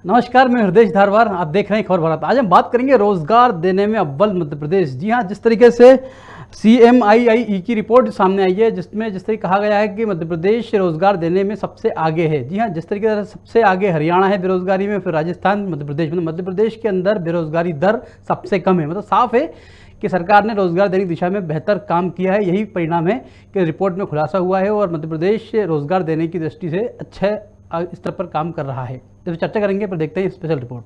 नमस्कार, मैं हृदय धारवार। आप देख रहे हैं खबर भारत। आज हम बात करेंगे रोजगार देने में अव्वल मध्य प्रदेश। जी हाँ, जिस तरीके से CMII की रिपोर्ट सामने आई है, जिसमें जिस तरीके कहा गया है कि मध्य प्रदेश रोजगार देने में सबसे आगे है। जी हाँ, जिस तरीके से सबसे आगे हरियाणा है बेरोजगारी में, फिर राजस्थान, मध्य प्रदेश। मतलब मध्य प्रदेश के अंदर बेरोजगारी दर सबसे कम है। मतलब साफ है कि सरकार ने रोजगार देने की दिशा में बेहतर काम किया है। यही परिणाम है कि रिपोर्ट में खुलासा हुआ है और मध्य प्रदेश रोजगार देने की दृष्टि से अच्छे स्तर पर काम कर रहा है। इस चर्चा करेंगे, पर देखते हैं स्पेशल रिपोर्ट।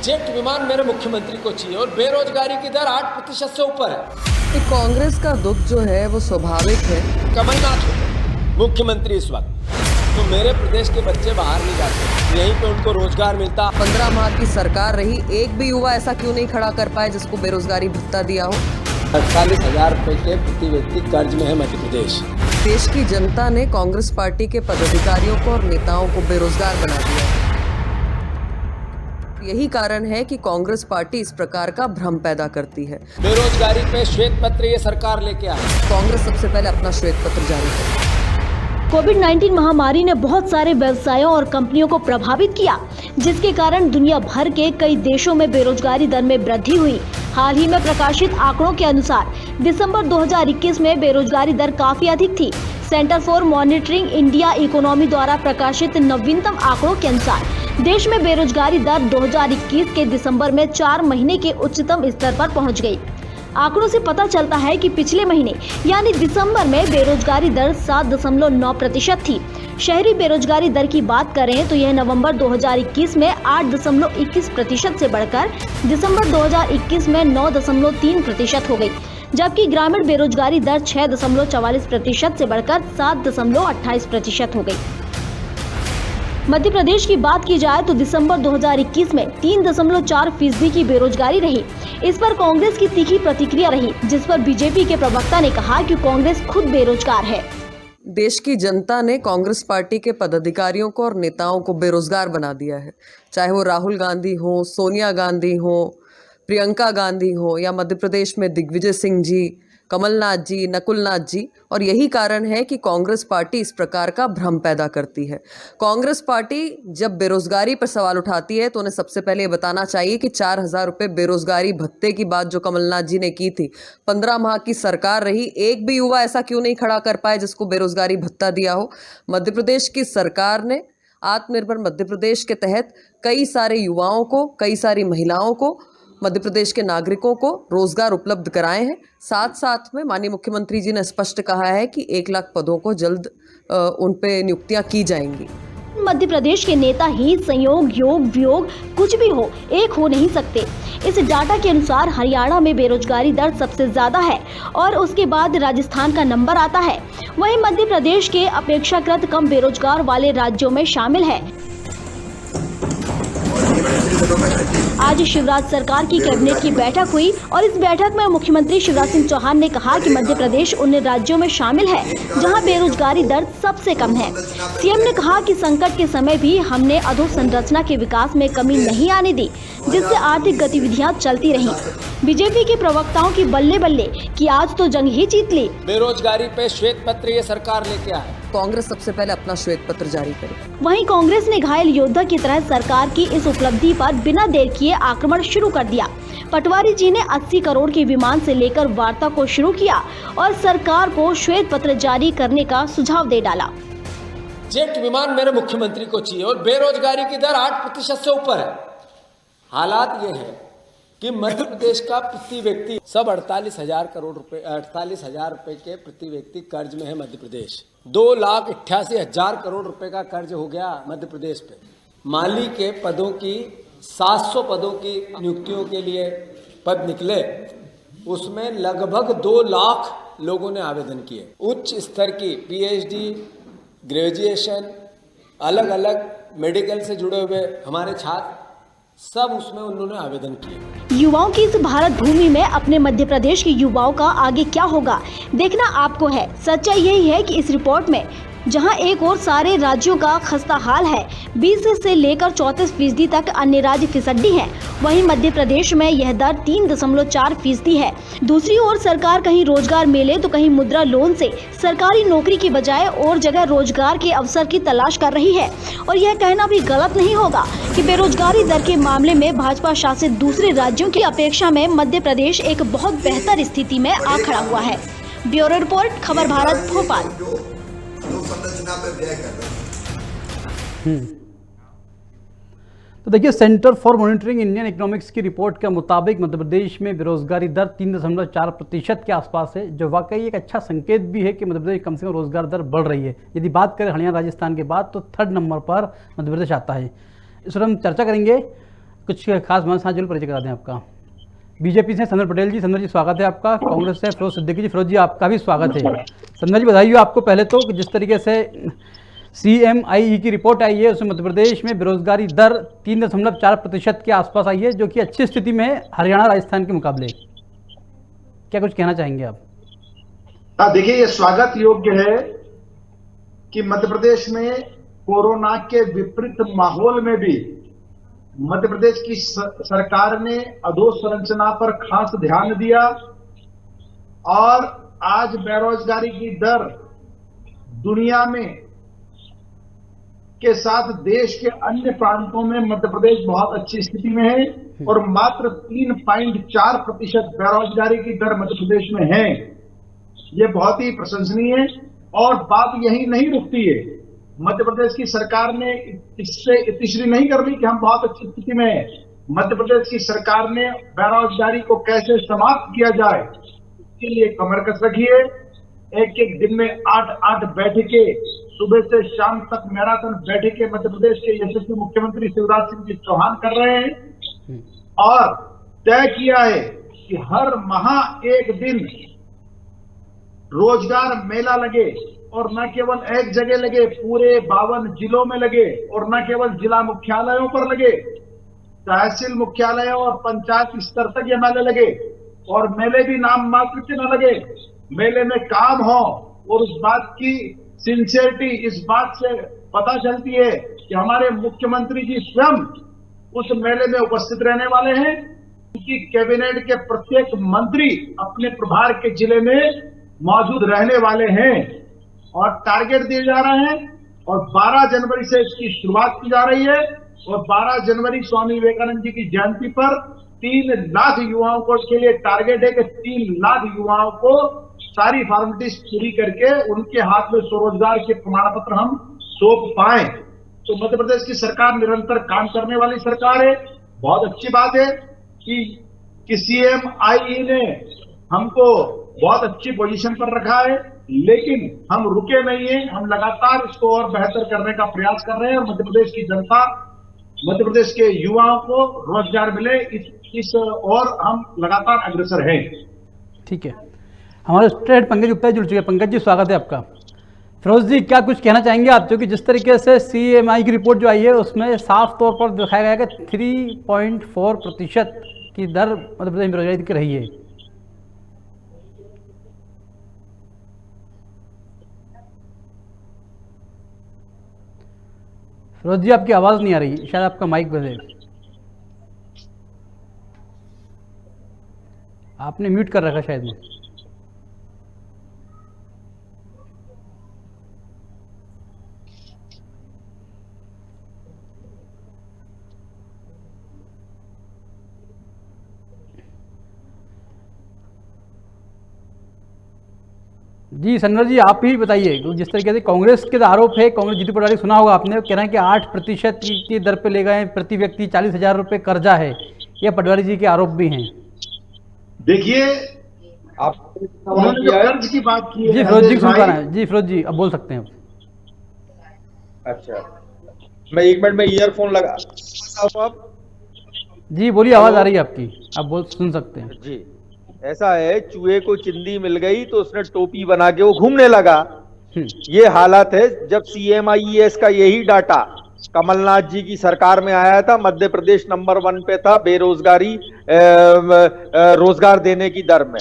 जेट विमान मेरे मुख्यमंत्री को चाहिए और बेरोजगारी की दर 8% से ऊपर है। तो कांग्रेस का दुख जो है वो स्वाभाविक है। कमलनाथ मुख्यमंत्री इस वक्त, तो मेरे प्रदेश के बच्चे बाहर नहीं जाते, यहीं पे उनको रोजगार मिलता। 15 माह की सरकार रही, एक भी युवा ऐसा क्यों नहीं खड़ा कर पाए जिसको बेरोजगारी भत्ता दिया हो। 48,000 रुपए के प्रति व्यक्ति कर्ज में है मध्य प्रदेश। देश की जनता ने कांग्रेस पार्टी के पदाधिकारियों को और नेताओं को बेरोजगार बना दिया है। यही कारण है कि कांग्रेस पार्टी इस प्रकार का भ्रम पैदा करती है। बेरोजगारी पे श्वेत पत्र ये सरकार लेके आई। कांग्रेस सबसे पहले अपना श्वेत पत्र जारी करे। कोविड-19 महामारी ने बहुत सारे व्यवसायों और कंपनियों को प्रभावित किया, जिसके कारण दुनिया भर के कई देशों में बेरोजगारी दर में वृद्धि हुई। हाल ही में प्रकाशित आंकड़ों के अनुसार दिसंबर 2021 में बेरोजगारी दर काफी अधिक थी। Centre for monitoring India economy द्वारा प्रकाशित नवीनतम आंकड़ों के अनुसार देश में बेरोजगारी दर 2021 के दिसंबर में 4 महीने के उच्चतम स्तर पर पहुंच गई। आंकड़ों से पता चलता है कि पिछले महीने यानी दिसंबर में बेरोजगारी दर 7.9% थी। शहरी बेरोजगारी दर की बात करें तो यह नवंबर 2021 में 8.21% से बढ़कर दिसंबर 2021 में 9.3% हो गई, जबकि ग्रामीण बेरोजगारी दर 6.44% से बढ़कर 7.28% हो गई। मध्य प्रदेश की बात की जाए तो दिसंबर 2021 में 3.4% की बेरोजगारी रही। इस पर कांग्रेस की तीखी प्रतिक्रिया रही, जिस पर बीजेपी के प्रवक्ता ने कहा कि कांग्रेस खुद बेरोजगार है। देश की जनता ने कांग्रेस पार्टी के पदाधिकारियों को और नेताओं को बेरोजगार बना दिया है। चाहे वो राहुल गांधी हो, सोनिया गांधी हो, प्रियंका गांधी हो या मध्य प्रदेश में दिग्विजय सिंह जी, कमलनाथ जी, नकुलनाथ जी। और यही कारण है कि कांग्रेस पार्टी इस प्रकार का भ्रम पैदा करती है। कांग्रेस पार्टी जब बेरोजगारी पर सवाल उठाती है तो उन्हें सबसे पहले ये बताना चाहिए कि 4,000 रुपये बेरोजगारी भत्ते की बात जो कमलनाथ जी ने की थी, 15 माह की सरकार रही, एक भी युवा ऐसा क्यों नहीं खड़ा कर पाए जिसको बेरोजगारी भत्ता दिया हो। मध्य प्रदेश की सरकार ने आत्मनिर्भर मध्य प्रदेश के तहत कई सारे युवाओं को, कई सारी महिलाओं को, मध्य प्रदेश के नागरिकों को रोजगार उपलब्ध कराए हैं। साथ साथ में माननीय मुख्यमंत्री जी ने स्पष्ट कहा है कि 1 लाख पदों को जल्द उन पे नियुक्तियां की जाएंगी। मध्य प्रदेश के नेता ही संयोग, योग, वियोग कुछ भी हो, एक हो नहीं सकते। इस डाटा के अनुसार हरियाणा में बेरोजगारी दर सबसे ज्यादा है और उसके बाद राजस्थान का नंबर आता है। वहीं मध्य प्रदेश के अपेक्षाकृत कम बेरोजगार वाले राज्यों में शामिल है। आज शिवराज सरकार की कैबिनेट की बैठक हुई और इस बैठक में मुख्यमंत्री शिवराज सिंह चौहान ने कहा कि मध्य प्रदेश उन राज्यों में शामिल है जहां बेरोजगारी दर सबसे कम है। सीएम ने कहा कि संकट के समय भी हमने अधोसंरचना के विकास में कमी नहीं आने दी, जिससे आर्थिक गतिविधियां चलती रहीं। बीजेपी के प्रवक्ताओं की बल्ले बल्ले कि आज तो जंग ही जीत ली। बेरोजगारी पे श्वेत पत्र ये सरकार लेके आई। कांग्रेस सबसे पहले अपना श्वेत पत्र जारी करे। वहीं कांग्रेस ने घायल योद्धा की तरह सरकार की इस उपलब्धि पर बिना देर किए आक्रमण शुरू कर दिया। पटवारी जी ने 80 करोड़ के विमान से लेकर वार्ता को शुरू किया और सरकार को श्वेत पत्र जारी करने का सुझाव दे डाला। जेट विमान मेरे मुख्यमंत्री को चाहिए और बेरोजगारी की दर 8% से ऊपर है। हालात ये है कि मध्य प्रदेश का प्रति व्यक्ति सब 48,000 रुपए के प्रति व्यक्ति कर्ज में है मध्य प्रदेश। 2,88,000 करोड़ रुपए का कर्ज हो गया मध्य प्रदेश पे। माली के पदों की 700 पदों की नियुक्तियों के लिए पद निकले, उसमें लगभग 2 लाख लोगों ने आवेदन किए। उच्च स्तर की PhD, ग्रेजुएशन, अलग अलग मेडिकल से जुड़े हुए हमारे छात्र सब उसमें उन्होंने आवेदन किए। युवाओं की इस भारत भूमि में अपने मध्य प्रदेश के युवाओं का आगे क्या होगा देखना आपको है। सच्चाई यही है कि इस रिपोर्ट में जहां एक और सारे राज्यों का खस्ता हाल है, 20 से लेकर 34% तक अन्य राज्य फिसड्डी हैं। वहीं मध्य प्रदेश में यह दर 3.4% है। दूसरी ओर सरकार कहीं रोजगार मेले तो कहीं मुद्रा लोन से सरकारी नौकरी की बजाय और जगह रोजगार के अवसर की तलाश कर रही है। और यह कहना भी गलत नहीं होगा कि बेरोजगारी दर के मामले में भाजपा शासित दूसरे राज्यों की अपेक्षा में मध्य प्रदेश एक बहुत बेहतर स्थिति में आ खड़ा हुआ है। ब्यूरो रिपोर्ट, खबर भारत, भोपाल। संरचना पर व्यय कर रहे हैं। तो देखिए, centre for monitoring Indian economics की रिपोर्ट के मुताबिक मध्य प्रदेश में बेरोजगारी दर 3.4% के आसपास है, जो वाकई एक अच्छा संकेत भी है कि मध्य प्रदेश कम से कम रोजगार दर बढ़ रही है। यदि बात करें हरियाणा राजस्थान के बाद तो 3rd नंबर पर मध्य प्रदेश आता है। इस पर हम चर्चा करेंगे। कुछ खास हमारे साथ जो परिचय करा दें आपका। बीजेपी से संदर पटेल जी। संदर जी स्वागत है आपका। कांग्रेस से फिरोज सिद्दीकी जी। फिरोज जी आपका भी स्वागत है। संदर जी बधाई हो आपको पहले तो कि जिस तरीके से CMIE की रिपोर्ट आई है उसमें मध्य प्रदेश में बेरोजगारी दर 3.4% के आसपास आई है, जो कि अच्छी स्थिति में है हरियाणा राजस्थान के मुकाबले। क्या कुछ कहना चाहेंगे आप? देखिए, ये स्वागत योग्य है कि मध्य प्रदेश में कोरोना के विपरीत माहौल में भी मध्य प्रदेश की सरकार ने अधोसंरचना पर खास ध्यान दिया और आज बेरोजगारी की दर दुनिया में के साथ देश के अन्य प्रांतों में मध्य प्रदेश बहुत अच्छी स्थिति में है और मात्र 3.4% बेरोजगारी की दर मध्य प्रदेश में है। ये बहुत ही प्रशंसनीय है और बात यही नहीं रुकती है। मध्य प्रदेश की सरकार ने इससे इतिश्री नहीं कर ली कि हम बहुत अच्छी स्थिति में हैं। मध्य प्रदेश की सरकार ने बेरोजगारी को कैसे समाप्त किया जाए इसके लिए कमर कस रखी है। एक एक दिन में 8 बैठकें, सुबह से शाम तक मैराथन बैठकें मध्य प्रदेश के यशस्वी मुख्यमंत्री शिवराज सिंह जी चौहान कर रहे हैं और तय किया है कि हर माह एक दिन रोजगार मेला लगे और न केवल एक जगह लगे, पूरे 52 जिलों में लगे और न केवल जिला मुख्यालयों पर लगे, तहसील मुख्यालयों और पंचायत स्तर तक ये मेले लगे और मेले भी नाम मात्र के न लगे, मेले में काम हो। और उस बात की सिंसियरिटी इस बात से पता चलती है कि हमारे मुख्यमंत्री जी स्वयं उस मेले में उपस्थित रहने वाले हैं। उनकी कैबिनेट के प्रत्येक मंत्री अपने प्रभार के जिले में मौजूद रहने वाले हैं और टारगेट दिए जा रहे हैं और 12 जनवरी से इसकी शुरुआत की जा रही है और 12 जनवरी स्वामी विवेकानंद जी की जयंती पर 3 लाख युवाओं को के लिए टारगेट है कि 3 लाख युवाओं को सारी फॉर्मेलिटीज पूरी करके उनके हाथ में स्वरोजगार के प्रमाण पत्र हम सौंप पाए। तो मध्य प्रदेश की सरकार निरंतर काम करने वाली सरकार है। बहुत अच्छी बात है कि CMIE ने हमको बहुत अच्छी पोजीशन पर रखा है, लेकिन हम रुके नहीं हैं। हम लगातार इसको और बेहतर करने का प्रयास कर रहे हैं और मध्य प्रदेश की जनता, मध्य प्रदेश के युवाओं को रोजगार मिले इस और हम लगातार अग्रसर हैं। ठीक है, हमारे स्टेट पंकज गुप्ता जुड़ चुके हैं। पंकज जी स्वागत है आपका। फिरोज जी क्या कुछ कहना चाहेंगे आप, क्योंकि जिस तरीके से CMI की रिपोर्ट जो आई है उसमें साफ तौर पर दिखाया गया कि 3.4% की दर मध्य प्रदेश में बेरोजगारी की रही है। फिरोज जी आपकी आवाज़ नहीं आ रही, शायद आपका माइक बंद है, आपने म्यूट कर रखा शायद में। जी संजय जी आप ही बताइए, जिस तरीके से कांग्रेस के आरोप है, कांग्रेस जीतू पटवारी सुना होगा आपने, कह रहे हैं कि 8% की दर पे ले गए, प्रति व्यक्ति 40,000 रुपये कर्जा है। ये पटवारी जी के आरोप भी हैं। देखिए, आप उन्होंने जो कर्ज की बात की है, जी फिरोज जी सुन पा रहे हैं। जी फिरोज जी अब बोल सकते हैं। अच्छा, मैं 1 मिनट में ईयरफोन लगा। आप जी बोलिए, आवाज आ रही है आपकी, आप बोल सुन सकते हैं। जी, ऐसा है, चूहे को चिंदी मिल गई तो उसने टोपी बना के वो घूमने लगा। ये हालत है। जब CMIES का यही डाटा कमलनाथ जी की सरकार में आया था, मध्य प्रदेश नंबर 1 पे था बेरोजगारी रोजगार देने की दर में।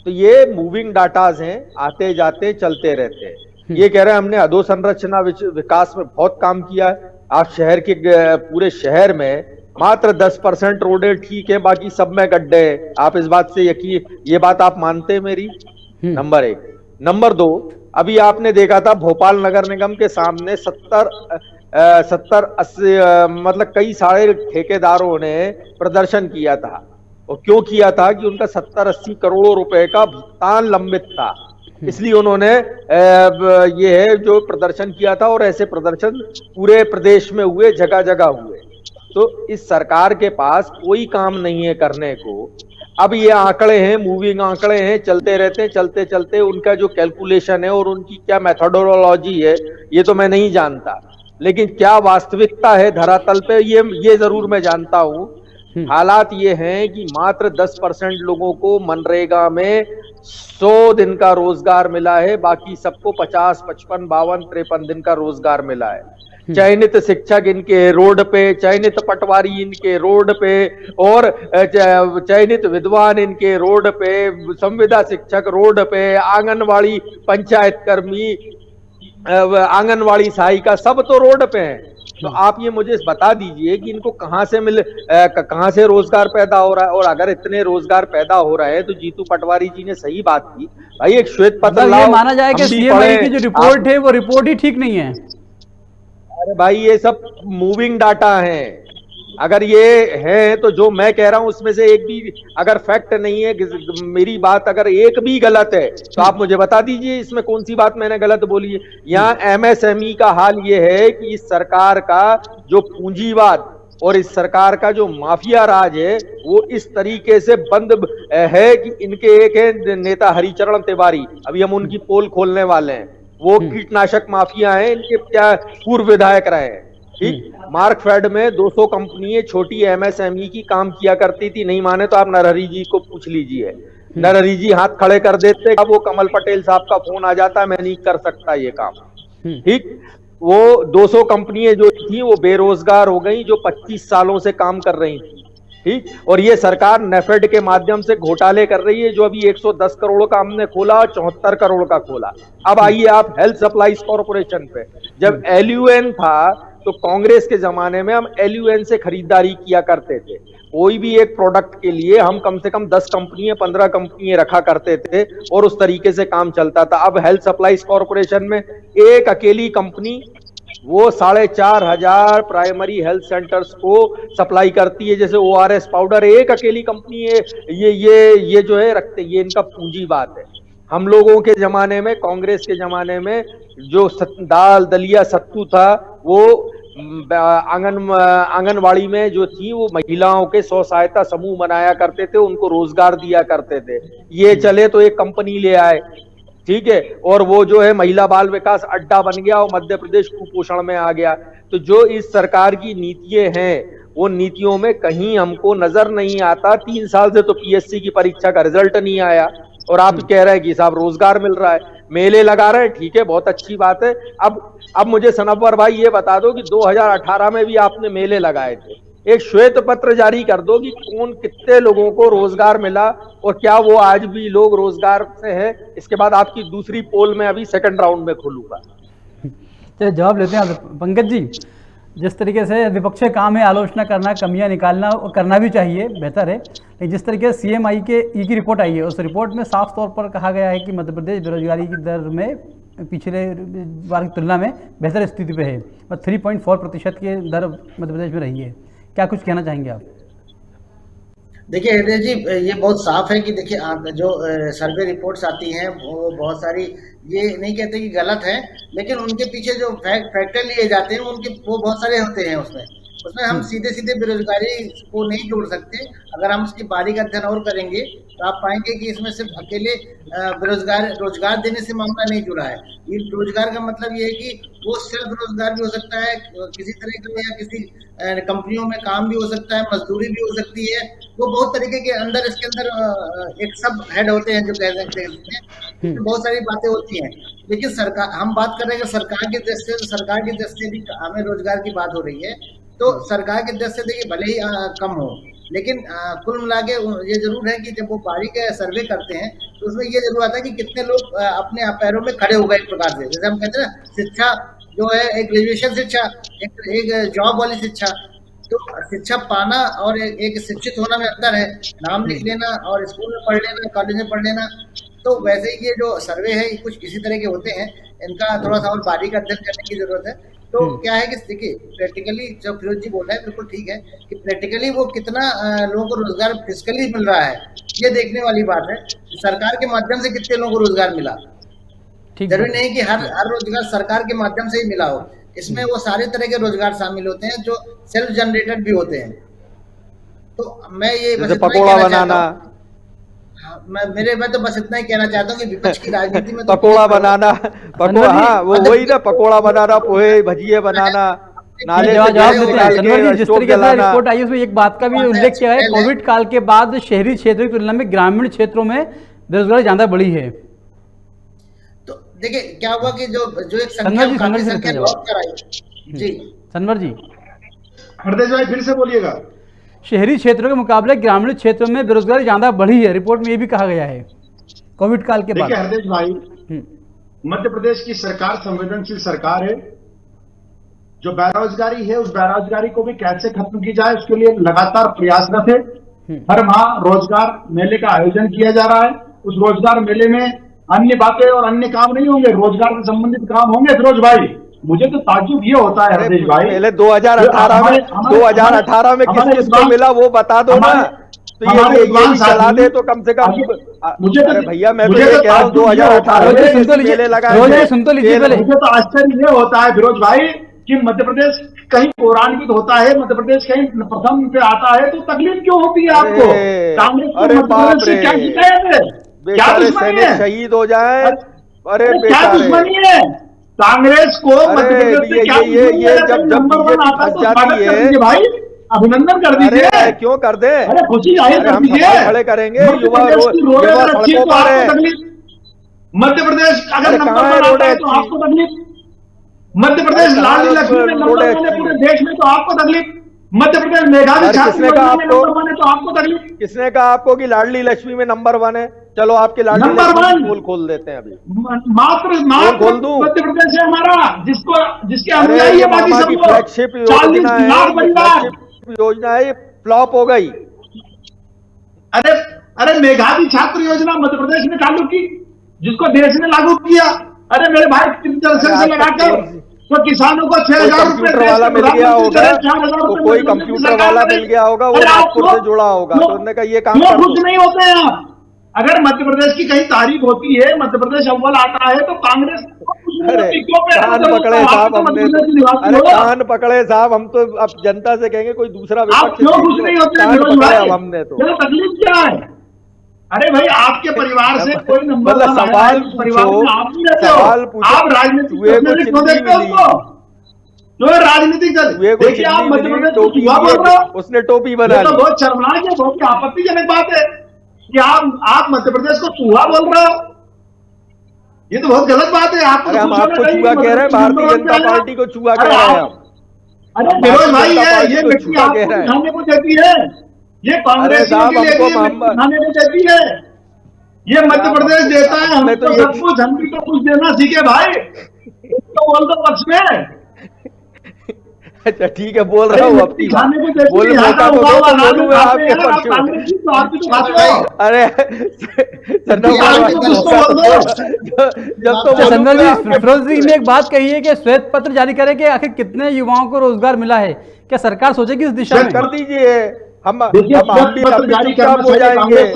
तो ये मूविंग डाटाज हैं, आते जाते चलते रहते हैं। ये कह रहे हैं हमने अधोसंरचना विकास में बहुत काम किया है। आप शहर के पूरे शहर में मात्र 10% रोडें ठीक है, बाकी सब में गड्ढे हैं। आप इस बात से ये बात आप मानते हैं मेरी? नंबर 1। नंबर 2, अभी आपने देखा था भोपाल नगर निगम के सामने 70-80 मतलब कई सारे ठेकेदारों ने प्रदर्शन किया था। और क्यों किया था? कि उनका 70-80 करोड़ रुपए का भुगतान लंबित था, इसलिए उन्होंने ये है जो प्रदर्शन किया था। और ऐसे प्रदर्शन पूरे प्रदेश में हुए, जगह जगह हुए। तो इस सरकार के पास कोई काम नहीं है करने को। अब ये आंकड़े हैं, मूविंग आंकड़े हैं, चलते रहते हैं, चलते चलते उनका जो कैलकुलेशन है और उनकी क्या मेथोडोलॉजी है ये तो मैं नहीं जानता, लेकिन क्या वास्तविकता है धरातल पे ये जरूर मैं जानता हूं। हालात ये हैं कि मात्र 10% लोगों को मनरेगा में 100 दिन का रोजगार मिला है, बाकी सबको 50, 55, 52, 53 दिन का रोजगार मिला है। चयनित शिक्षक इनके रोड पे, चयनित पटवारी इनके रोड पे, और चयनित विद्वान इनके रोड पे, संविदा शिक्षक रोड पे, आंगनवाड़ी पंचायत कर्मी, आंगनवाड़ी सहायिका सब तो रोड पे हैं। तो आप ये मुझे बता दीजिए कि इनको कहां से रोजगार पैदा हो रहा है। और अगर इतने रोजगार पैदा हो रहे हैं तो जीतू पटवारी जी ने सही बात की, भाई एक श्वेत पत्र लाओ। ये माना जाए कि सीएमआई की जो रिपोर्ट है वो रिपोर्ट ही ठीक नहीं है। अरे भाई ये सब मूविंग डाटा है। अगर ये है तो जो मैं कह रहा हूं उसमें से एक भी अगर फैक्ट नहीं है, मेरी बात अगर एक भी गलत है तो आप मुझे बता दीजिए इसमें कौन सी बात मैंने गलत बोली है। यहाँ एमएसएमई का हाल ये है कि इस सरकार का जो पूंजीवाद और इस सरकार का जो माफिया राज है वो इस तरीके से बंद है कि इनके एक है नेता हरिचरण तिवारी, अभी हम उनकी पोल खोलने वाले हैं, वो कीटनाशक माफिया हैं, इनके क्या पूर्व विधायक रहे हैं। ठीक, मार्कफेड में 200 कंपनी छोटी एमएसएमई की काम किया करती थी। नहीं माने तो आप नरहरी जी को पूछ लीजिए, नरहरी जी हाथ खड़े कर देते, अब वो कमल पटेल साहब का फोन आ जाता मैं नहीं कर सकता ये काम। ठीक, वो 200 कंपनियां जो थी वो बेरोजगार हो गई, जो 25 सालों से काम कर रही थी। ठीक, और ये सरकार नेफेड के माध्यम से घोटाले कर रही है, जो अभी 110 करोड़ का हमने खोला और 74 करोड़ का खोला। अब आइए आप हेल्थ सप्लाईज कॉर्पोरेशन पे, जब एलयूएन था तो कांग्रेस के जमाने में हम एलयूएन से खरीदारी किया करते थे। कोई भी एक प्रोडक्ट के लिए हम कम से कम 10 कंपनियां 15 कंपनियां रखा करते थे और उस तरीके से काम चलता था। अब हेल्थ सप्लाईज कॉर्पोरेशन में एक अकेली कंपनी वो 4,500 प्राइमरी हेल्थ सेंटर्स को सप्लाई करती है। जैसे ओआरएस पाउडर एक अकेली कंपनी है, ये जो है रखते, ये इनका पूंजीवाद है। हम लोगों के जमाने में, कांग्रेस के जमाने में जो दाल दलिया सत्तू था वो आंगनवाड़ी में जो थी वो महिलाओं के स्व सहायता समूह बनाया करते थे, उनको रोजगार दिया करते थे। ये चले तो एक कंपनी ले आए, ठीक है, और वो जो है महिला बाल विकास अड्डा बन गया और मध्य प्रदेश कुपोषण में आ गया। तो जो इस सरकार की नीतियां हैं वो नीतियों में कहीं हमको नजर नहीं आता। 3 साल से तो पीएससी की परीक्षा का रिजल्ट नहीं आया और आप कह रहे हैं कि साहब रोजगार मिल रहा है, मेले लगा रहे हैं, ठीक है, बहुत अच्छी बात है। अब मुझे सनवर भाई ये बता दो कि 2018 में भी आपने मेले लगाए थे, एक श्वेत पत्र जारी कर दो कि कौन कितने लोगों को रोजगार मिला और क्या वो आज भी लोग रोजगार से हैं। इसके बाद आपकी दूसरी पोल में अभी सेकंड राउंड में खोलूंगा। चलिए जवाब लेते हैं पंकज जी। जिस तरीके से विपक्षी काम है आलोचना करना, कमियां निकालना, करना भी चाहिए, बेहतर है, लेकिन जिस तरीके से सीएमआई की रिपोर्ट आई है उस रिपोर्ट में साफ तौर पर कहा गया है कि मध्य प्रदेश बेरोजगारी की दर में पिछले बार की तुलना में बेहतर स्थिति पे है और 3.4% की दर मध्य प्रदेश में रही है। क्या कुछ कहना चाहेंगे आप? देखिए हृदय जी, ये बहुत साफ है कि देखिए जो सर्वे रिपोर्ट्स आती हैं वो बहुत सारी, ये नहीं कहते कि गलत है, लेकिन उनके पीछे जो फैक्टर लिए जाते हैं उनके वो बहुत सारे होते हैं। उसमें हम सीधे बेरोजगारी को नहीं जोड़ सकते। अगर हम उसकी बारीक अध्ययन और करेंगे तो आप पाएंगे कि इसमें सिर्फ अकेले रोजगार देने से मामला नहीं जुड़ा है। ये रोजगार का मतलब ये है कि वो सिर्फ रोजगार भी हो सकता है किसी तरह का, या किसी कंपनियों में काम भी हो सकता है, मजदूरी भी हो सकती है। वो बहुत तरीके के अंदर इसके अंदर एक सब हेड होते हैं जो कह सकते हैं, इसमें बहुत सारी बातें होती हैं। लेकिन सरकार, हम बात कर रहे हैं कि सरकार की दृष्टि से भी हमें रोजगार की बात हो रही है, तो सरकार की दृष्टि से देखिए भले ही कम हो, लेकिन कुल मिला के ये जरूर है कि जब वो बारीक सर्वे करते हैं तो उसमें ये जरूर आता है कि कितने लोग अपने पैरों में खड़े हो गए एक प्रकार से। जैसे हम कहते हैं ना, शिक्षा जो है एक ग्रेजुएशन शिक्षा, एक जॉब वाली शिक्षा। तो शिक्षा पाना और एक शिक्षित होना में अंतर है। नाम लिख लेना और स्कूल में पढ़ लेना, कॉलेज में पढ़ लेना। तो वैसे ही ये जो सर्वे है ये कुछ इसी तरह के होते हैं, इनका थोड़ा सा और बारीक अध्ययन करने की जरूरत है। तो क्या है कि देखिए प्रैक्टिकली जो फिरोज जी बोल रहे हैं बिल्कुल ठीक है कि प्रैक्टिकली वो कितना लोगों को रोजगार फिजिकली मिल रहा है, ये देखने वाली बात है। सरकार के माध्यम से कितने लोगों को रोजगार मिला, जरूरी नहीं कि हर रोजगार सरकार के माध्यम से ही मिला हो। इसमें वो सारे तरह के रोजगार शामिल होते हैं जो सेल्फ जनरेटेड भी होते हैं। तो मैं ये जैसे पकोड़ा बनाना, मैं तो बस इतना ही कहना चाहता हूँ कि विपक्ष की राजनीति में पकोड़ा बनाना, पकोड़ा, हाँ वो वही ना, पकोड़ा बनाना, पोहे भजिए बनाना, नाले जवाब देते हैं। जिस तरीके से रिपोर्ट आई उसमें एक बात का भी उल्लेख किया है, कोविड काल के बाद शहरी क्षेत्रों की तुलना में ग्रामीण क्षेत्रों में बेरोजगारी ज्यादा बढ़ी है। तो देखिए क्या हुआ कि जो एक संख्या लॉक कराई जी सनवर जी, हरदेश भाई फिर से बोलिएगा। शहरी क्षेत्रों के मुकाबले ग्रामीण क्षेत्रों में बेरोजगारी ज्यादा बढ़ी है, रिपोर्ट में ये भी कहा गया है कोविड काल के बाद। देखिए हरदेश भाई, मध्य प्रदेश की सरकार संवेदनशील सरकार है। जो बेरोजगारी है उस बेरोजगारी को भी कैसे खत्म की जाए उसके लिए लगातार प्रयासरत है। हर माह रोजगार मेले का आयोजन किया जा रहा है। उस रोजगार मेले में अन्य बातें और अन्य काम नहीं होंगे, रोजगार से संबंधित काम होंगे। फिरोज भाई, मुझे तो ताज्जुब ये होता है हरदेश भाई, पहले 2018 में किस किस को मिला वो बता दो ना। तो ये चला दे तो कम से कम मुझे अरे भैया मैं तो ये कह रहा हूँ 2018 में मेले लगाए। सुन तो लीजिए पहले। मुझे तो आश्चर्य ये होता है फिरोज भाई कि मध्य प्रदेश कहीं पौराणिक होता है, मध्य प्रदेश कहीं प्रथम पे आता है, तो तकलीफ क्यों होती है आपको? कांग्रेस को मध्य प्रदेश से क्या शिकायत है? क्या दुश्मनी है? शहीद हो जाए, अरे क्या दुश्मनी है कांग्रेस को मध्य प्रदेश से? क्या जब नंबर वन आता है तो स्वागत कर दीजिए भाई, अभिनंदन कर दीजिए। क्यों कर दे? अरे खुशी जाहिर कर दीजिए, खड़े करेंगे। युवा सड़कों पर, मध्य प्रदेश अगर नंबर वन आता है तो आपको तकलीफ। मध्य प्रदेश लाडली लक्ष्मी में नंबर वन है पूरे देश में तो आपको तकलीफ। मध्य प्रदेश मेधावी छात्र योजना में नंबर वन है तो आपको तकलीफ। किसने कहा आपको कि लाडली लक्ष्मी में नंबर वन है? चलो आपके लाडली लक्ष्मी स्कूल खोल देते हैं अभी। मात्र खोल दूं? मध्य प्रदेश है हमारा, जिसके अनुयायी है बाकी सब लोग। फ्लैगशिप योजना है, योजना है, फ्लॉप हो गई। अरे मेधावी छात्र योजना मध्य प्रदेश में चालू की, जिसको देश ने लागू किया। अरे मेरे भाई दर्शन से लगाकर तो किसानों को 6,000 रुपए वाला मिल गया होगा, तो कोई कंप्यूटर वाला मिल गया होगा, वो नागपुर से जुड़ा होगा, तो उन्होंने कहा ये काम कर दो। खुश नहीं होते हैं आप? अगर मध्य प्रदेश की कहीं तारीफ होती है, मध्य प्रदेश अव्वल आता है तो कांग्रेस कान पकड़े साहब हमने, अरे कान पकड़े साहब, हम तो अब जनता से कहेंगे कोई दूसरा विपक्ष कान पकड़े अब हमने तो। तकलीफ क्या है? अरे भाई आपके परिवार से कोई नंबर सवाल पूछो, आप राजनीतिक राजनीतिक दल देखिए, आप मध्य प्रदेश को चूहा बोल रहे हो, उसने टोपी बना ली। तो बहुत शर्मनाक है, बहुत आपत्तिजनक बात है कि आप मध्य प्रदेश को चूहा बोल रहे हो। ये तो बहुत गलत बात है। आप हम आपको चूहा कह रहे हैं, भारतीय जनता पार्टी को चूहा कह रहे हैं। अरे फिरोज भाई ये व्यक्ति आपको दिखाने को देती है, ये कांग्रेस के लिए दिखाने को देती है, ये मध्य प्रदेश देता है। हमें तो सब कुछ, हम भी तो कुछ देना सीखे भाई, तो बोल दो पक्ष में। अच्छा ठीक है, बोल रहा हूँ अब बोल मौका तो दो तो बोलूंगा आपके पक्ष में। अरे संदर जी, फिरोज जी ने एक बात कही है कि श्वेत पत्र जारी करें कि आखिर कितने युवाओं को रोजगार मिला है, क्या सरकार सोचेगी इस दिशा में? कर दीजिए, हम भी जारी करना हो जाएंगे।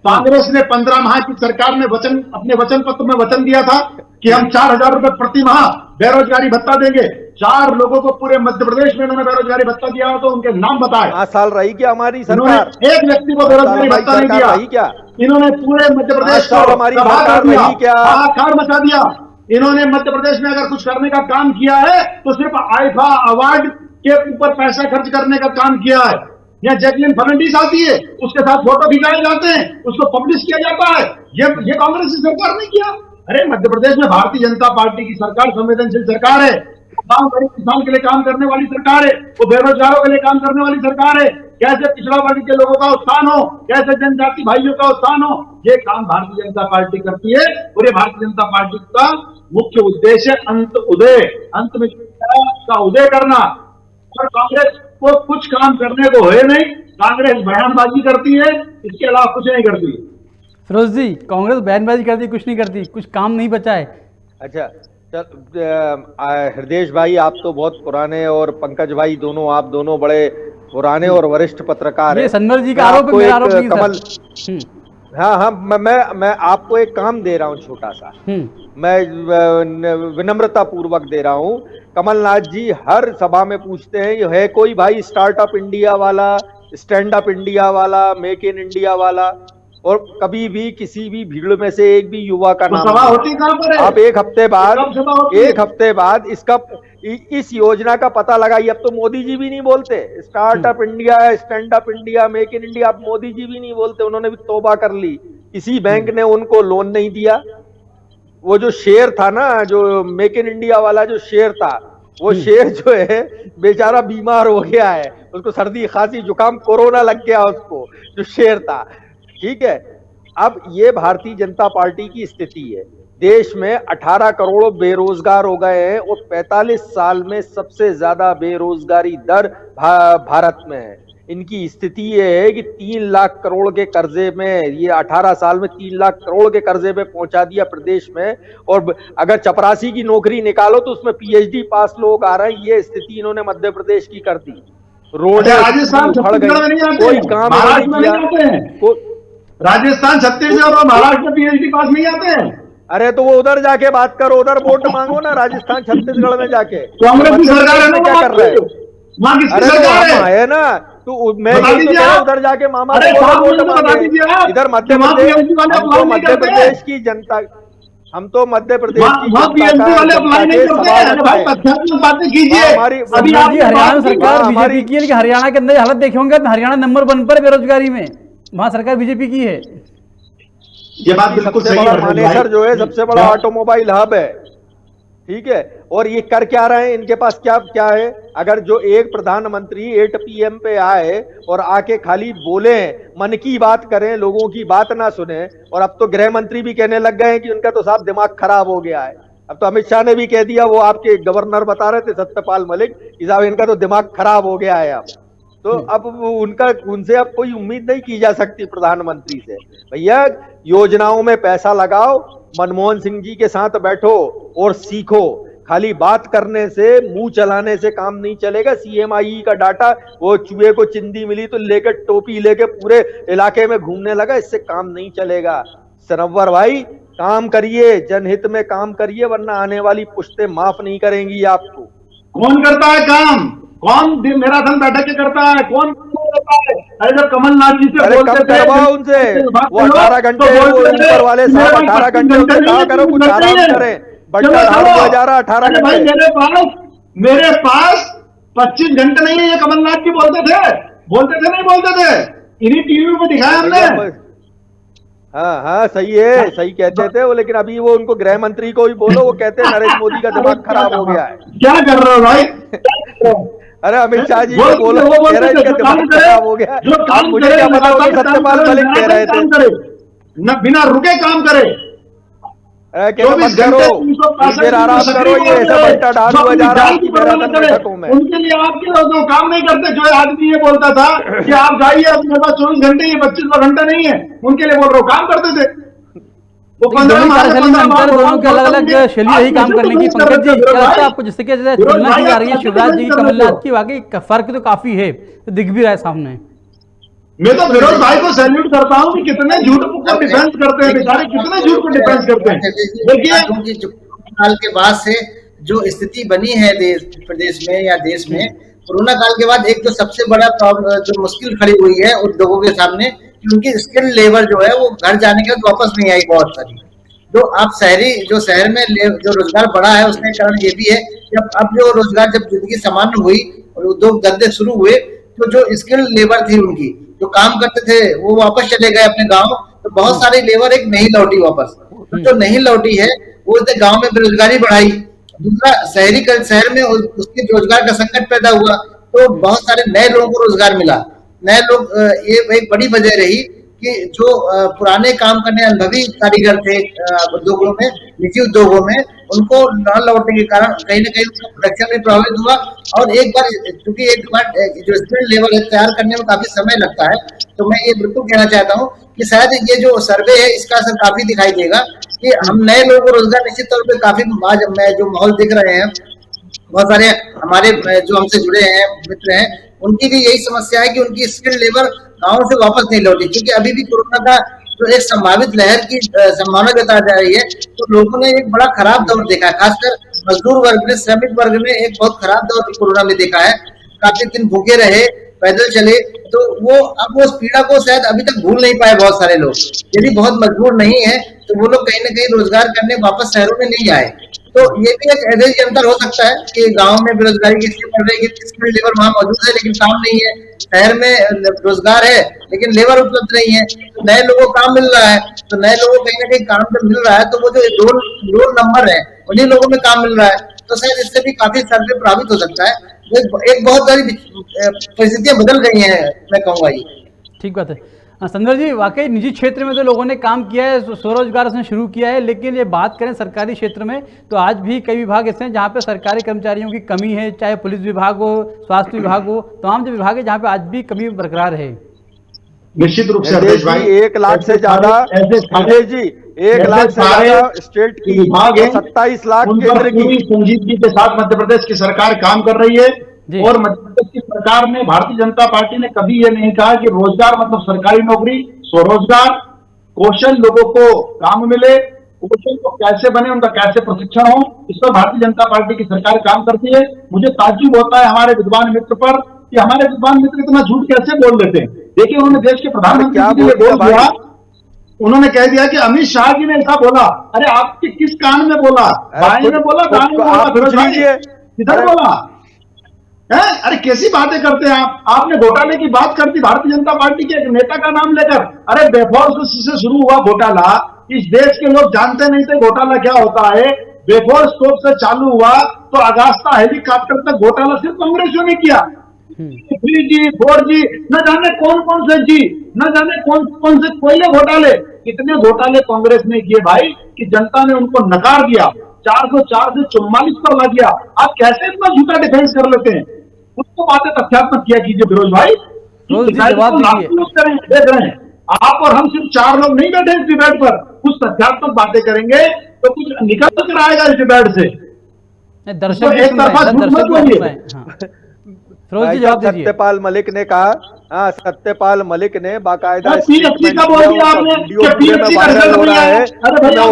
कांग्रेस ने 15 माह की सरकार ने अपने वचन पत्र में वचन दिया था कि हम 4,000 रुपए प्रति माह बेरोजगारी भत्ता देंगे। 4 लोगों को पूरे मध्य प्रदेश में इन्होंने बेरोजगारी भत्ता दिया हो तो उनके नाम बताए। 5 साल रही क्या हमारी सरकार? एक व्यक्ति को बेरोजगारी भत्ता नहीं दिया क्या? इन्होंने पूरे मध्य प्रदेश को हमारी सरकार रही क्या? हाहाकार मचा दिया। इन्होंने मध्य प्रदेश में अगर कुछ करने का काम किया है तो सिर्फ आईफा अवार्ड के ऊपर पैसा खर्च करने का काम किया है। यहाँ जैकलिन फर्नांडीज आती है, उसके साथ फोटो खिंचाए जाते हैं, उसको पब्लिश किया जाता है। ये कांग्रेस की सरकार ने किया। अरे मध्य प्रदेश में भारतीय जनता पार्टी की सरकार संवेदनशील सरकार है, गांव गरीब किसान के लिए काम करने वाली सरकार है, वो बेरोजगारों के लिए काम करने वाली सरकार है। कैसे पिछड़ा वर्ग के लोगों का उत्थान हो, कैसे जनजाति भाइयों का उत्थान हो, ये काम भारतीय जनता पार्टी करती है। और ये भारतीय जनता पार्टी का मुख्य उद्देश्य अंत में का उदय करना। और कांग्रेस को कुछ काम करने को है नहीं, कांग्रेस बयानबाजी करती है, इसके अलावा कुछ नहीं करती। फिरोज जी, कांग्रेस बयानबाजी करती, कुछ नहीं करती, कुछ काम नहीं बचा है। अच्छा हृदय भाई, आप तो बहुत पुराने, और पंकज भाई आप दोनों बड़े पुराने और वरिष्ठ पत्रकार हैं। सनवर जी का आरोप है, मेरा आरोप नहीं सर। हाँ, मैं आपको एक काम दे रहा हूँ छोटा सा, मैं विनम्रता पूर्वक दे रहा हूँ। कमलनाथ जी हर सभा में पूछते हैं, ये है कोई भाई स्टार्टअप इंडिया वाला, स्टैंड अप इंडिया वाला, मेक इन इंडिया वाला, और कभी भी किसी भी भीड़ में से एक भी युवा का नाम नहीं। आप एक हफ्ते बाद इसका इस योजना का पता लगाइए। अब तो मोदी जी भी नहीं बोलते startup India, stand up India, make in India, अब मोदी जी भी नहीं बोलते, उन्होंने भी तौबा कर ली। किसी बैंक ने उनको लोन नहीं दिया। वो जो शेयर था ना, जो मेक इन इंडिया वाला जो शेयर था, वो शेयर जो है बेचारा बीमार हो गया है, उसको सर्दी खांसी जुकाम कोरोना लग गया उसको, जो शेयर था। ठीक है, अब ये भारतीय जनता पार्टी की स्थिति है। देश में 18 करोड़ बेरोजगार हो गए हैं और 45 साल में सबसे ज्यादा बेरोजगारी दर भारत में है। इनकी स्थिति ये है कि 3 लाख करोड़ के कर्जे में, ये 18 साल में 3 लाख करोड़ के कर्जे में पहुंचा दिया प्रदेश में। और अगर चपरासी की नौकरी निकालो तो उसमें पीएचडी पास लोग आ रहे हैं। ये स्थिति इन्होंने मध्य प्रदेश की कर दी। रोड राजस्थान उखड़ गई, कोई काम नहीं किया। राजस्थान, छत्तीसगढ़ और महाराष्ट्र में पीएचडी पास नहीं आते हैं। अरे तो वो उधर जाके बात करो, उधर वोट मांगो ना, राजस्थान छत्तीसगढ़ में जाके। कांग्रेस की सरकार है ना, क्या कर रहे हैं? वहाँ किसकी अरे सरकार है ना, तो मैं यही तो कह रहा हूं, उधर जाके मामा वोट मांगे। इधर मध्य प्रदेश की जनता, हम तो मध्य प्रदेश की जनता हरियाणा सरकार बीजेपी की है, लेकिन हरियाणा के अंदर हालत देखे होंगे, हरियाणा नंबर 1 पर बेरोजगारी में, वहां सरकार बीजेपी की है। ये बात बिल्कुल सही है। मानेसर जो है सबसे बड़ा ऑटोमोबाइल हब है, ठीक है, और ये कर क्या रहे हैं, इनके पास क्या है? अगर जो एक प्रधानमंत्री 8 PM पे आए और आके खाली बोले, मन की बात करें, लोगों की बात ना सुने, और अब तो गृह मंत्री भी कहने लग गए हैं कि उनका तो साफ दिमाग खराब हो गया है। अब तो अमित शाह ने भी कह दिया, वो आपके गवर्नर बता रहे थे सत्यपाल मलिक कि साहब इनका तो दिमाग खराब हो गया है। अब तो अब उनसे अब कोई उम्मीद नहीं की जा सकती प्रधानमंत्री से। भैया योजनाओं में पैसा लगाओ, मनमोहन सिंह जी के साथ बैठो और सीखो। खाली बात करने से, मुंह चलाने से काम नहीं चलेगा। CMIE का डाटा, वो चूहे को चिंदी मिली तो लेकर टोपी लेके पूरे इलाके में घूमने लगा, इससे काम नहीं चलेगा। सरवर भाई काम करिए, जनहित में काम करिए, वरना आने वाली पुश्तें माफ नहीं करेंगी आपको। कौन करता है काम? कौन दिन मैराथन बैठक के करता है? कौन करता है? अरे जब कमलनाथ जी से बोलते थे उनसे, वो 18 घंटे ऊपर वाले साहब 18 घंटे उनसे कहा करो कुछ आराम करें, बच्चा 18 घंटे। मेरे पास 25 घंटे नहीं है, ये कमलनाथ जी बोलते थे नहीं बोलते थे, इन्हीं टीवी पे दिखाया हमने। हाँ सही है, सही कहते थे वो, लेकिन अभी वो उनको गृह मंत्री को ही बोलो, वो कहते हैं नरेंद्र मोदी का दिमाग खराब हो गया है। क्या कर रहे हो भाई? अरे अमित शाह जी को बोलो, कह रहे हैं दिमाग खराब हो गया। मुझे क्या पता, सत्यपाल मलिक कह रहे थे न बिना रुके काम करे, 24 घंटे आराम करो। ये ऐसा बट्टा डाल हुआ जा रहा है उनके लिए। आपके लोग काम नहीं करते। जो आदमी ये बोलता था कि आप जाइए, अपने पास 24 घंटे, ये 25 घंटे नहीं है, उनके लिए बोल रहा हूँ काम करते थे। वो दोनों के अलग अलग शैली यही काम करने की। पंकज जी, क्या लगता है आपको, जिससे कि तुलना की जा रही है शिवराज जी कमलनाथ की, वाकई फर्क तो काफी है, तो दिख भी रहा है सामने। मैं तो फिरोज भाई को सैल्यूट करता हूँ कि कितने झूठ को डिफेंस करते हैं, बेचारे कितने झूठ को डिफेंस करते हैं। देखिए काल के बाद से जो स्थिति बनी है प्रदेश में या देश में, कोरोना काल के बाद एक तो सबसे बड़ा प्रॉब्लम जो मुश्किल खड़ी हुई है उद्योगों के सामने, कि उनकी स्किल लेबर जो है वो घर जाने के बाद वापस नहीं आई। बहुत सारी जो आप शहर में जो रोजगार बढ़ा है, उसका कारण ये भी है कि अब जो रोजगार, जब जिंदगी सामान्य हुई और उद्योग धंधे शुरू हुए, तो जो स्किल लेबर थी उनकी जो काम करते थे वो वापस चले गए अपने गांव। तो बहुत सारी लेबर एक नहीं लौटी वापस, तो जो नहीं लौटी है वो गांव में बेरोजगारी बढ़ाई। दूसरा, शहर में उसके रोजगार का संकट पैदा हुआ, तो बहुत सारे नए लोगों को रोजगार मिला। नए लोग, ये एक बड़ी वजह रही कि जो पुराने काम करने अनुभवी कारीगर थे उद्योगों में, निजी उद्योगों में, उनको न लौटने के कारण कहीं न कहीं उनका प्रोडक्शन भी प्रभावित हुआ। और एक बार क्योंकि एक बार जो स्किल लेवल है तैयार करने में काफी समय लगता है, तो मैं ये बिल्कुल कहना चाहता हूँ कि शायद ये जो सर्वे है इसका असर काफी दिखाई देगा कि हम नए लोगों को रोजगार निश्चित तौर पर काफी आज मैं जो माहौल दिख रहे हैं, बहुत सारे हमारे जो हमसे जुड़े हैं मित्र हैं, उनकी भी यही समस्या है कि उनकी स्किल लेबर गाँव से वापस नहीं लौटी, क्योंकि अभी भी कोरोना का जो एक संभावित लहर की संभावना बताई जा रही है। तो लोगों ने एक बड़ा खराब दौर देखा है, खासकर मजदूर वर्ग ने, श्रमिक वर्ग ने एक बहुत खराब दौर कोरोना में देखा है। काफी दिन भूखे रहे, पैदल चले, तो वो अब उस पीड़ा को शायद अभी तक भूल नहीं पाए बहुत सारे लोग। यदि बहुत मजबूर नहीं है तो वो लोग कहीं ना कहीं रोजगार करने वापस शहरों में नहीं आए। तो ये भी एक एवरेज अंतर हो सकता है कि गांव में बेरोजगारी किसकी बढ़ रही है, स्किल्ड लेबर वहां मौजूद है लेकिन काम नहीं है, शहर में रोजगार है लेकिन लेबर उपलब्ध नहीं है, तो नए लोगों को काम मिल रहा है। तो नए लोगों को कहीं ना कहीं काम जब मिल रहा है तो वो जो रोल नंबर है उन्हीं लोगों में काम मिल रहा है, तो शायद इससे भी काफी सर्वे प्रभावित हो सकता है। एक बहुत सारी परिस्थितियां बदल गई हैं, मैं कहूँगा ये। ठीक बात है संदर जी, वाकई निजी क्षेत्र में तो लोगों ने काम किया है, स्वरोजगार उसने शुरू किया है, लेकिन ये बात करें सरकारी क्षेत्र में तो आज भी कई विभाग ऐसे हैं जहाँ पे सरकारी कर्मचारियों की कमी है, चाहे पुलिस विभाग हो, स्वास्थ्य विभाग हो, तमाम जो विभाग है जहाँ पे आज भी कमी बरकरार है। निश्चित रूप से अरदेश भाई 1 लाख से ज्यादा, अरदेश जी 1 लाख से ज्यादा स्टेट की विभाग है, 27 लाख उन पर केंद्र की। पूरी संजीदगी के साथ मध्य प्रदेश की सरकार काम कर रही है। और मध्य प्रदेश की सरकार ने, भारतीय जनता पार्टी ने कभी ये नहीं कहा कि रोजगार मतलब सरकारी नौकरी, स्वरोजगार, कौशल लोगों को काम मिले, कौशल को कैसे बने, उनका कैसे प्रशिक्षण हो, इस पर भारतीय जनता पार्टी की सरकार काम करती है। मुझे ताज्जुब होता है हमारे विद्वान मित्र पर कि हमारे विद्वान मित्र इतना झूठ कैसे बोल देते हैं। देखिए उन्होंने देश के प्रधानमंत्री के लिए बोल दिया, उन्होंने कह दिया कि अमित शाह जी ने ऐसा बोला। अरे आपके किस कान में बोला? बाएं में बोला, दाएं में बोला, फिरोज भाई किधर बोला है? अरे कैसी बातें करते हैं आप? आपने घोटाले की बात करती भारतीय जनता पार्टी के एक नेता का नाम लेकर। अरे बेफोर्स से शुरू हुआ घोटाला, इस देश के लोग जानते नहीं थे घोटाला क्या होता है। बेफोर्स स्टॉप से चालू हुआ तो अगास्ता हेलीकॉप्टर तक घोटाला सिर्फ कांग्रेसियों ने किया। 3G 4G न जाने कौन कौन से जी, न जाने कौन कौन से कोयले घोटाले, इतने घोटाले कांग्रेस ने किए भाई कि जनता ने उनको नकार दिया। 404 से 44 पर ला दिया। आप कैसे इतना झूठा डिफेंस कर लेते हैं? उसको बातें तथ्यात्मक किया कीजिए फिरोज भाई। देख रहे हैं आप और हम, सिर्फ 4 लोग नहीं बैठे इस डिबेट पर, कुछ तथ्यात्मक बातें करेंगे तो कुछ निकल कर आएगा इस डिबेट से। दर्शक एक तरफा झूठ मत बोलिए। सत्यपाल मलिक ने कहा, हाँ सत्यपाल मलिक ने बाकायदा PSC का बोल दिया आपने कि PSC का रिजल्ट नहीं आया। अरे भैया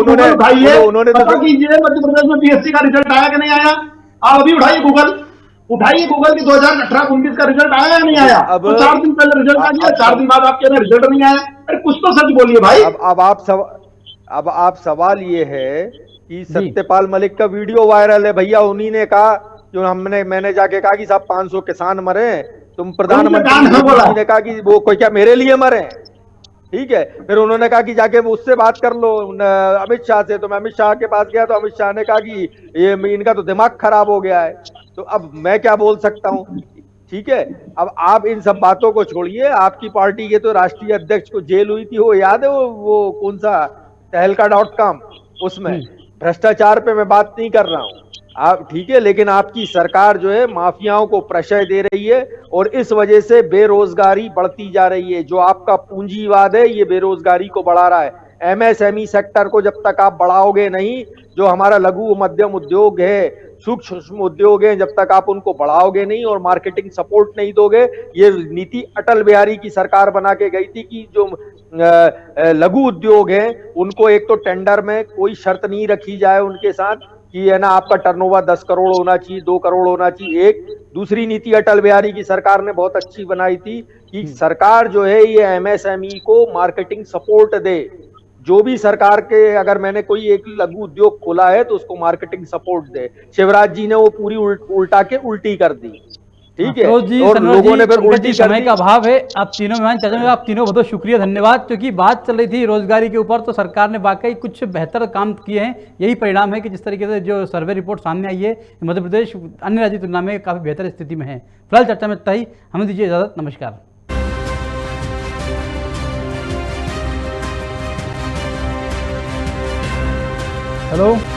उन्होंने पता कीजिए मध्य प्रदेश में PSC का रिजल्ट आया कि नहीं आया? आप अभी उठाइए गूगल की 2018-19 का रिजल्ट आया या नहीं आया? तो 4 दिन पहले रिजल्ट आ गया, 4 दिन बाद आपके रिजल्ट नहीं आया। अरे कुछ तो सच बोलिए भाई। अब आप सवाल ये है कि सत्यपाल मलिक का वीडियो वायरल है भैया, उन्हीं ने कहा, जो मैंने जाके कहा कि साहब 500 किसान मरे, तुम प्रधानमंत्री ने कहा कि वो कोई क्या मेरे लिए मरे? ठीक है, फिर उन्होंने कहा कि जाके उससे बात कर लो अमित शाह से। तो मैं अमित शाह के पास गया तो अमित शाह ने कहा कि ये इनका तो दिमाग खराब हो गया है। तो अब मैं क्या बोल सकता हूँ? ठीक है, अब आप इन सब बातों को छोड़िए। आपकी पार्टी के तो राष्ट्रीय अध्यक्ष को जेल हुई थी, वो याद है? वो कौन सा तहलका.com, उसमें भ्रष्टाचार पे मैं बात नहीं कर रहा हूँ आप, ठीक है, लेकिन आपकी सरकार जो है माफियाओं को प्रश्रय दे रही है और इस वजह से बेरोजगारी बढ़ती जा रही है। जो आपका पूंजीवाद है ये बेरोजगारी को बढ़ा रहा है। MSME सेक्टर को जब तक आप बढ़ाओगे नहीं, जो हमारा लघु मध्यम उद्योग है, सूक्ष्म उद्योग है, जब तक आप उनको बढ़ाओगे नहीं और मार्केटिंग सपोर्ट नहीं दोगे, ये नीति अटल बिहारी की सरकार बना के गई थी कि जो लघु उद्योग है उनको एक तो टेंडर में कोई शर्त नहीं रखी जाए उनके साथ कि है ना आपका टर्नओवर 10 करोड़ होना चाहिए, 2 करोड़ होना चाहिए। एक दूसरी नीति अटल बिहारी की सरकार ने बहुत अच्छी बनाई थी कि सरकार जो है ये MSME को मार्केटिंग सपोर्ट दे। जो भी सरकार के, अगर मैंने कोई एक लघु उद्योग खोला है तो उसको मार्केटिंग सपोर्ट दे। शिवराज जी ने वो पूरी उल्टा के उल्टी कर दी, ठीक है, और लोगों ने फिर उल्टी समय का अभाव है। आप तीनों मेहमान चर्चा में, आप तीनों बहुत शुक्रिया, धन्यवाद। क्योंकि बात चल रही थी रोजगारी के ऊपर, तो सरकार ने वाकई कुछ बेहतर काम किए हैं। यही परिणाम है कि जिस तरीके से जो सर्वे रिपोर्ट सामने आई है, मध्य प्रदेश अन्य राज्यों की तुलना में काफ़ी बेहतर स्थिति में है। फिलहाल चर्चा में इतना ही, हमें दीजिए इजाजत, नमस्कार। हेलो।